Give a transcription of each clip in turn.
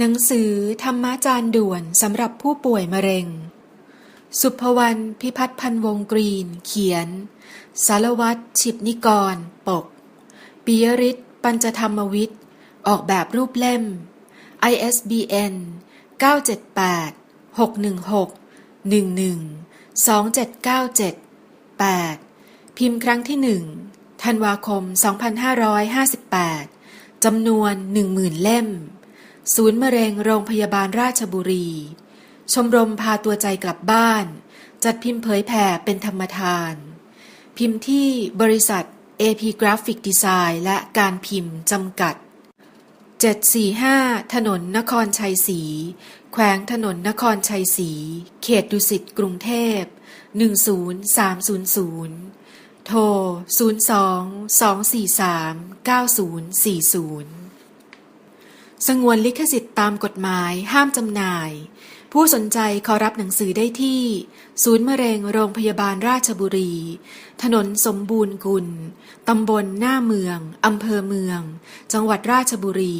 หนังสือธรรมะจานด่วนสำหรับผู้ป่วยมะเร็งสุภวรรณ พิพัฒน์พันวงกรีนเขียนสารวัตร ฉิบนิกรปกปิยฤทธิ์ ปัญจธรรมวิทย์ออกแบบรูปเล่ม ISBN 978-616-11-2797-8 พิมพ์ครั้งที่1ธันวาคม 2558 จำนวน 10,000 เล่มศูนย์มะเร็งโรงพยาบาลราชบุรีชมรมพาตัวใจกลับบ้านจัดพิมพ์เผยแผ่เป็นธรรมทานพิมพ์ที่บริษัท AP Graphic Design และการพิมพ์จำกัด745ถนนนครชัยศรีแขวงถนนนครชัยศรีเขตดุสิตกรุงเทพ10300โทร02-243-9040สงวนลิขสิทธิ์ตามกฎหมายห้ามจำหน่ายผู้สนใจขอรับหนังสือได้ที่ศูนย์มะเร็งโรงพยาบาลราชบุรีถนนสมบูรณ์กุลตำบลหน้าเมืองอำเภอเมืองจังหวัดราชบุรี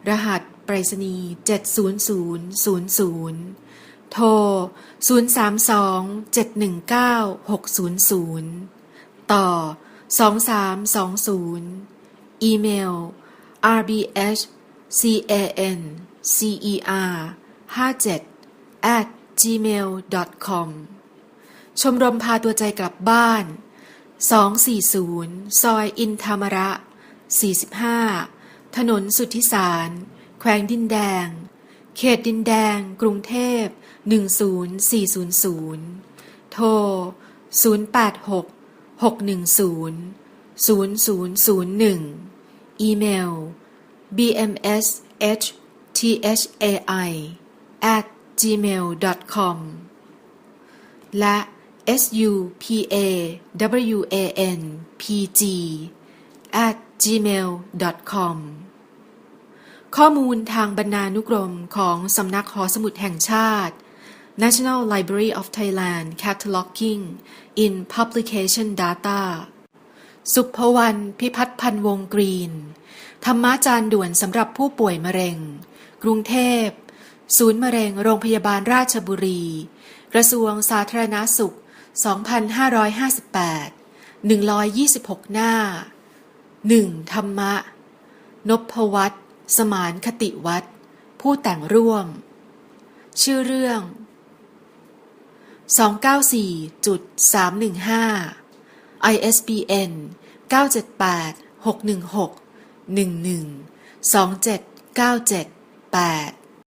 รหัสไปรษณีย์70000โทร032-719-600ต่อ2320อีเมล rbscancer57@gmail.com ชมรมพาตัวใจกลับบ้าน240ซอยอินธามระ45ถนนสุทธิสารแขวงดินแดงเขตดินแดงกรุงเทพ10400โทร086-610-0001อีเมล bmshthai@gmail.com และ supawanpg@gmail.com ข้อมูลทางบรรณานุกรมของสำนักหอสมุดแห่งชาติ National Library of Thailand Cataloging in Publication Data สุภวรรณ พิพัฒน์พันวงกรีนธรรมะจานด่วนสำหรับผู้ป่วยมะเร็งกรุงเทพศูนย์มะเร็งโรงพยาบาลราชบุรีกระทรวงสาธารณสุข2558 126 หน้า 1. ธรรมะนพวัฒน์ สมานคติวัฒน์ผู้แต่งร่วมชื่อเรื่อง 294.315 ISBN 978-616-11-2797-8